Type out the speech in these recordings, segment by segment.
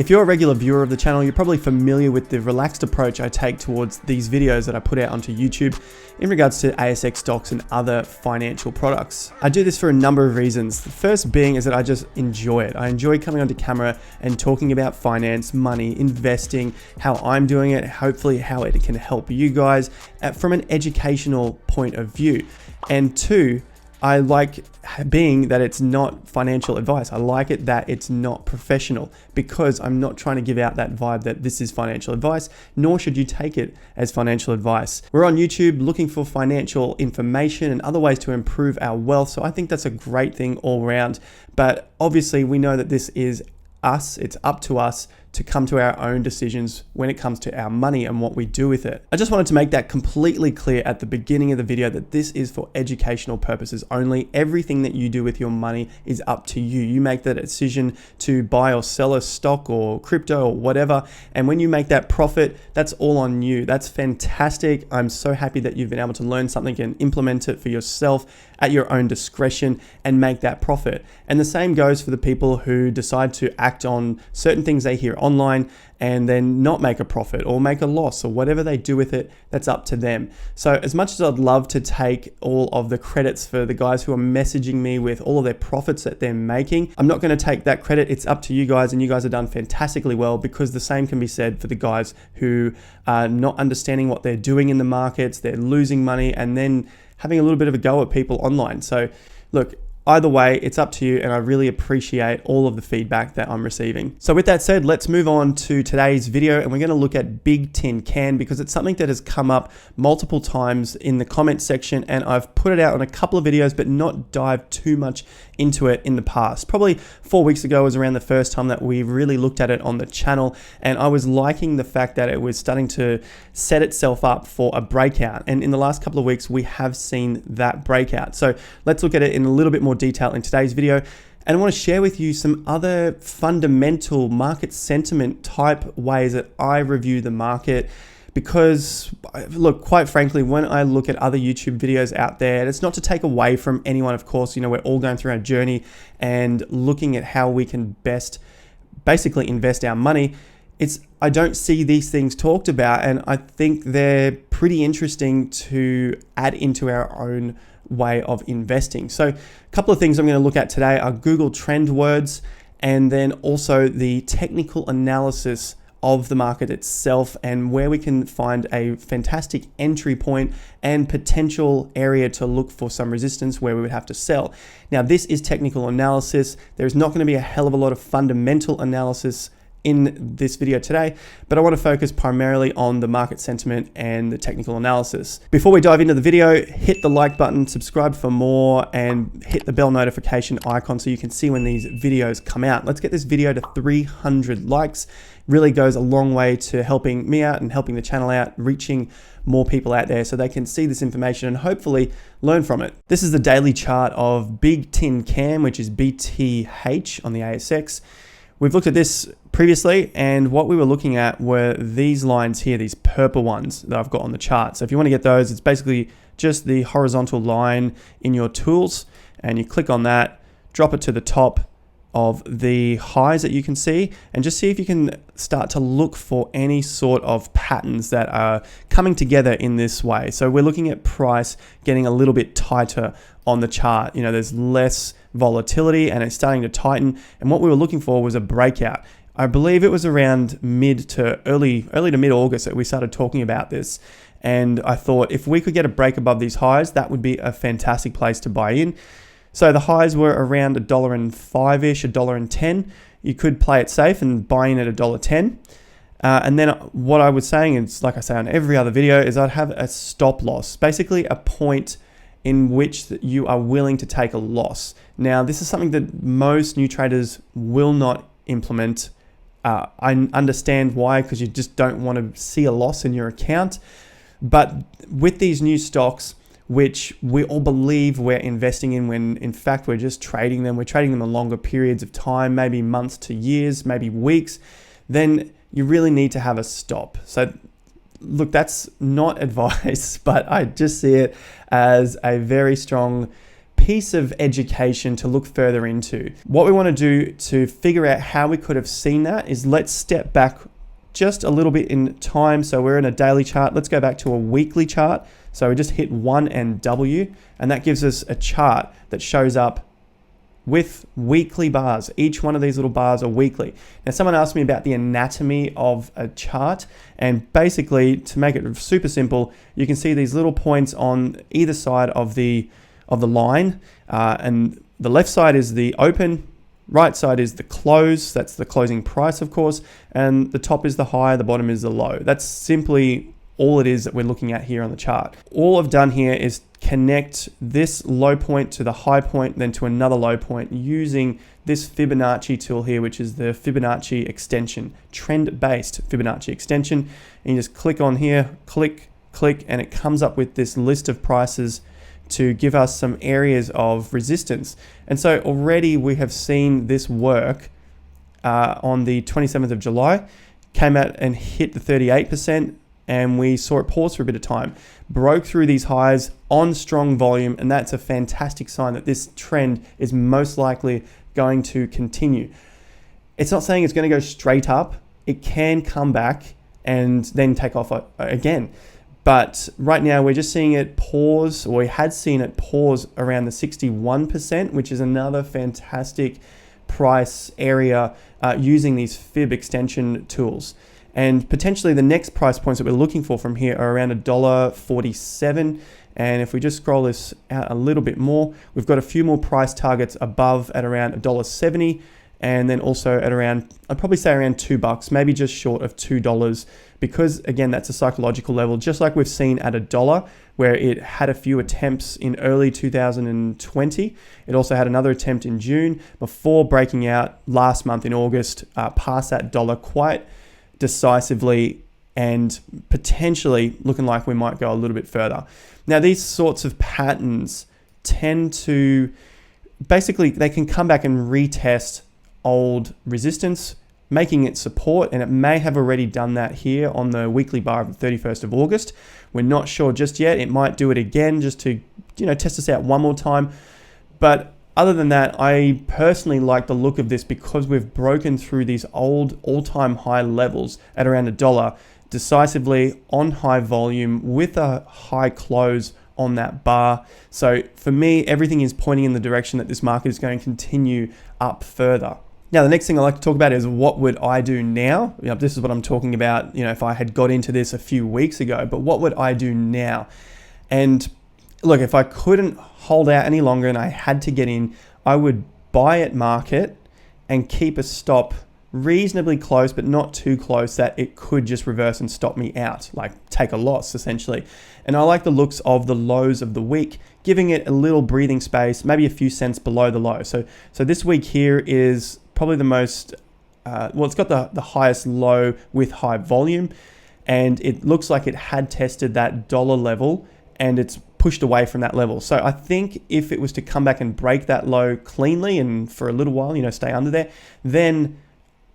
If you're a regular viewer of the channel, you're probably familiar with the relaxed approach I take towards these videos that I put out onto YouTube in regards to ASX stocks and other financial products. I do this for a number of reasons. The first being is that I just enjoy it. I enjoy coming onto camera and talking about finance, money, investing, how I'm doing it, hopefully how it can help you guys from an educational point of view. And two, I like being that it's not financial advice. I like it that it's not professional, because I'm not trying to give out that vibe that this is financial advice, nor should you take it as financial advice. We're on YouTube looking for financial information and other ways to improve our wealth. So I think that's a great thing all around. But obviously we know that this is us. It's up to us to come to our own decisions when it comes to our money and what we do with it. I just wanted to make that completely clear at the beginning of the video that this is for educational purposes only. Everything that you do with your money is up to you. You make that decision to buy or sell a stock or crypto or whatever. And when you make that profit, that's all on you. That's fantastic. I'm so happy that you've been able to learn something and implement it for yourself at your own discretion and make that profit. And the same goes for the people who decide to act on certain things they hear online and then not make a profit or make a loss, or whatever they do with it, that's up to them. So as much as I'd love to take all of the credits for the guys who are messaging me with all of their profits that they're making, I'm not going to take that credit. It's up to you guys, and you guys have done fantastically well, because the same can be said for the guys who are not understanding what they're doing in the markets. They're losing money and then having a little bit of a go at people online. So look, either way, it's up to you, and I really appreciate all of the feedback that I'm receiving. So with that said, let's move on to today's video, and we're going to look at Bigtincan, because it's something that has come up multiple times in the comment section, and I've put it out on a couple of videos but not dived too much into it in the past. Probably 4 weeks ago was around the first time that we really looked at it on the channel, and I was liking the fact that it was starting to set itself up for a breakout, and in the last couple of weeks we have seen that breakout. So let's look at it in a little bit more detail in today's video. And I want to share with you some other fundamental market sentiment type ways that I review the market. Because look, quite frankly, when I look at other YouTube videos out there, it's not to take away from anyone, of course. You know, we're all going through our journey and looking at how we can best basically invest our money. I don't see these things talked about, and I think they're pretty interesting to add into our own way of investing. So a couple of things I'm going to look at today are Google trend words, and then also the technical analysis of the market itself, and where we can find a fantastic entry point and potential area to look for some resistance where we would have to sell. Now, this is technical analysis. There's not going to be a hell of a lot of fundamental analysis in this video today, but I want to focus primarily on the market sentiment and the technical analysis. Before we dive into the video, hit the like button, subscribe for more, and hit the bell notification icon so you can see when these videos come out. Let's get this video to 300 likes. Really goes a long way to helping me out and helping the channel out, reaching more people out there so they can see this information and hopefully learn from it. This is the daily chart of Bigtincan, which is BTH on the ASX. We've looked at this previously, and what we were looking at were these lines here, these purple ones that I've got on the chart. So if you want to get those, it's basically just the horizontal line in your tools, and you click on that, drop it to the top of the highs that you can see, and just see if you can start to look for any sort of patterns that are coming together in this way. So we're looking at price getting a little bit tighter on the chart. You know, there's less volatility and it's starting to tighten, and what we were looking for was a breakout. I believe it was around early to mid August that we started talking about this, and I thought if we could get a break above these highs, that would be a fantastic place to buy in. So the highs were around $1.05-ish, $1.10. You could play it safe and buy in at $1.10. And then what I was saying is, like I say on every other video, is I'd have a stop loss, basically a point in which you are willing to take a loss. Now, this is something that most new traders will not implement. I understand why, because you just don't want to see a loss in your account. But with these new stocks, which we all believe we're investing in, when in fact we're just trading them. We're trading them in longer periods of time, maybe months to years, maybe weeks. Then you really need to have a stop. So look, that's not advice, but I just see it as a very strong piece of education to look further into. What we want to do to figure out how we could have seen that is let's step back just a little bit in time. So we're in a daily chart. Let's go back to a weekly chart. So we just hit 1 and W, and that gives us a chart that shows up with weekly bars. Each one of these little bars are weekly. Now, someone asked me about the anatomy of a chart, and basically, to make it super simple, you can see these little points on either side of the line, and the left side is the open, right side is the close. That's the closing price, of course, and the top is the high, the bottom is the low. That's simply all it is that we're looking at here on the chart. All I've done here is connect this low point to the high point, then to another low point using this Fibonacci tool here, which is the Fibonacci extension, trend-based Fibonacci extension. And you just click on here, click, and it comes up with this list of prices to give us some areas of resistance. And so already we have seen this work on the 27th of July, came out and hit the 38%, and we saw it pause for a bit of time, broke through these highs on strong volume, and that's a fantastic sign that this trend is most likely going to continue. It's not saying it's going to go straight up. It can come back and then take off again. But right now we're just seeing it pause, or we had seen it pause around the 61%, which is another fantastic price area using these Fib extension tools. And potentially the next price points that we're looking for from here are around $1.47. And if we just scroll this out a little bit more, we've got a few more price targets above at around $1.70. And then also at around, I'd probably say around $2, maybe just short of $2, because again, that's a psychological level, just like we've seen at $1, where it had a few attempts in early 2020. It also had another attempt in June before breaking out last month in August, past that dollar quite decisively, and potentially looking like we might go a little bit further. Now, these sorts of patterns tend to, basically, they can come back and retest old resistance, making it support, and it may have already done that here on the weekly bar of the 31st of August. We're not sure just yet. It might do it again just to, test us out one more time. But other than that, I personally like the look of this because we've broken through these old all-time high levels at around $1 decisively on high volume with a high close on that bar. So for me, everything is pointing in the direction that this market is going to continue up further. Now, the next thing I like to talk about is what would I do now? This is what I'm talking about, if I had got into this a few weeks ago, but what would I do now? And look, if I couldn't hold out any longer and I had to get in, I would buy at market and keep a stop reasonably close, but not too close that it could just reverse and stop me out, like take a loss essentially. And I like the looks of the lows of the week, giving it a little breathing space, maybe a few cents below the low. So this week here is probably the most, it's got the highest low with high volume, and it looks like it had tested that dollar level and it's pushed away from that level. So I think if it was to come back and break that low cleanly and for a little while, stay under there, then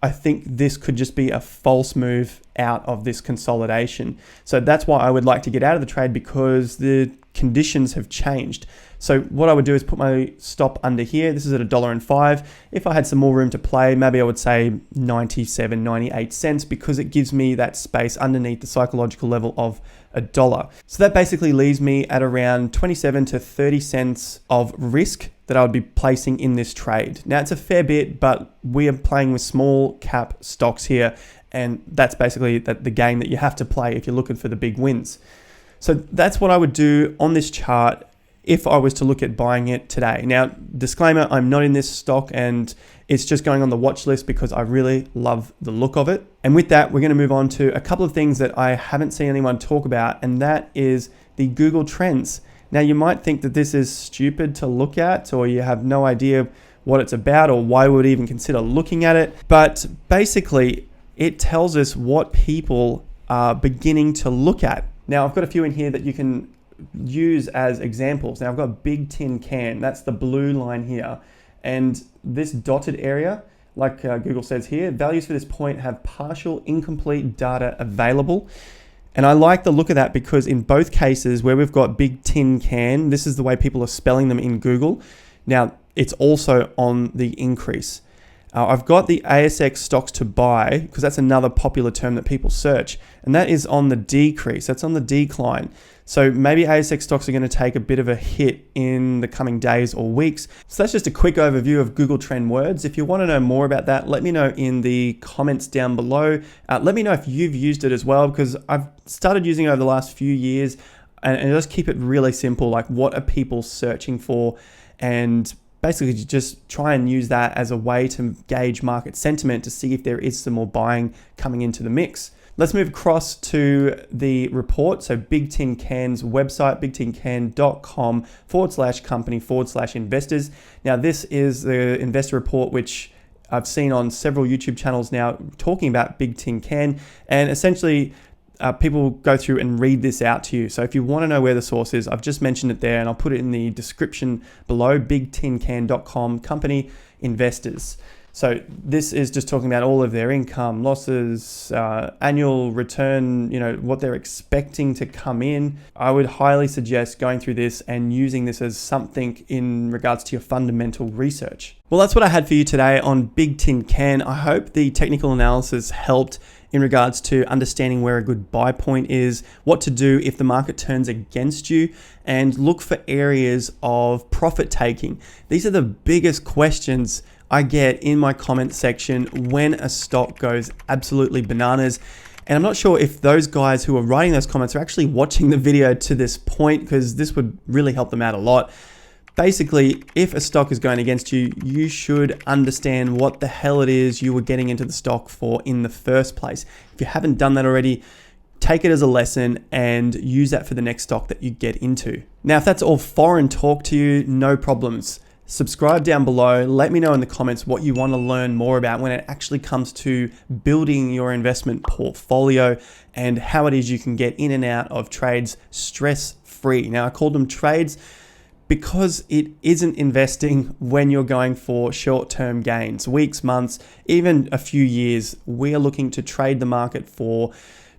I think this could just be a false move out of this consolidation. So that's why I would like to get out of the trade, because the conditions have changed. So what I would do is put my stop under here. This is at $1.05. If I had some more room to play, maybe I would say 97, 98 cents, because it gives me that space underneath the psychological level of $1. So that basically leaves me at around 27 to 30 cents of risk that I would be placing in this trade. Now, it's a fair bit, but we are playing with small cap stocks here, and that's basically the game that you have to play if you're looking for the big wins. So that's what I would do on this chart if I was to look at buying it today. Now, disclaimer, I'm not in this stock and it's just going on the watch list because I really love the look of it. And with that, we're going to move on to a couple of things that I haven't seen anyone talk about, and that is the Google Trends. Now, you might think that this is stupid to look at, or you have no idea what it's about or why we would even consider looking at it. But basically, it tells us what people are beginning to look at. Now, I've got a few in here that you can use as examples. Now, I've got Bigtincan, that's the blue line here. And this dotted area, like Google says here, values for this point have partial incomplete data available. And I like the look of that because in both cases where we've got Bigtincan, this is the way people are spelling them in Google. Now, it's also on the increase. I've got the ASX stocks to buy because that's another popular term that people search, and that is on the decrease. That's on the decline. So maybe ASX stocks are going to take a bit of a hit in the coming days or weeks. So that's just a quick overview of Google Trend Words. If you want to know more about that, let me know in the comments down below. Let me know if you've used it as well, because I've started using it over the last few years, and just keep it really simple. Like, what are people searching for? And basically just try and use that as a way to gauge market sentiment to see if there is some more buying coming into the mix. Let's move across to the report. So Bigtincan's website, bigtincan.com/company/investors. Now, this is the investor report, which I've seen on several YouTube channels now talking about Bigtincan, and essentially people go through and read this out to you. So if you want to know where the source is, I've just mentioned it there, and I'll put it in the description below, bigtincan.com, company investors. So this is just talking about all of their income, losses, annual return, what they're expecting to come in. I would highly suggest going through this and using this as something in regards to your fundamental research. Well, that's what I had for you today on Bigtincan. I hope the technical analysis helped in regards to understanding where a good buy point is, what to do if the market turns against you, and look for areas of profit taking. These are the biggest questions I get in my comment section when a stock goes absolutely bananas. And I'm not sure if those guys who are writing those comments are actually watching the video to this point, because this would really help them out a lot. Basically, if a stock is going against you, you should understand what the hell it is you were getting into the stock for in the first place. If you haven't done that already, take it as a lesson and use that for the next stock that you get into. Now, if that's all foreign talk to you, no problems. Subscribe down below. Let me know in the comments what you want to learn more about when it actually comes to building your investment portfolio and how it is you can get in and out of trades stress-free. Now, I called them trades because it isn't investing when you're going for short-term gains, weeks, months, even a few years. We are looking to trade the market for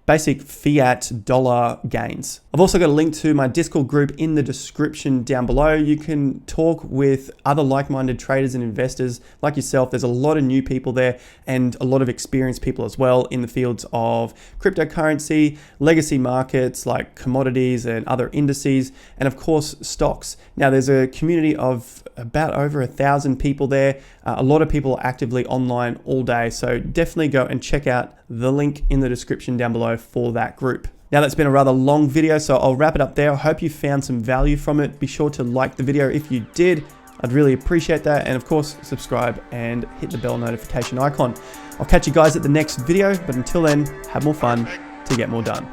basic fiat dollar gains. I've also got a link to my Discord group in the description down below. You can talk with other like-minded traders and investors like yourself. There's a lot of new people there and a lot of experienced people as well in the fields of cryptocurrency, legacy markets like commodities and other indices, and of course stocks. Now, there's a community of about over 1,000 people there. A lot of people are actively online all day, so definitely go and check out the link in the description down below for that group. Now, that's been a rather long video, so I'll wrap it up there. I hope you found some value from it. Be sure to like the video if you did. I'd really appreciate that. And of course, subscribe and hit the bell notification icon. I'll catch you guys at the next video, but until then, have more fun to get more done.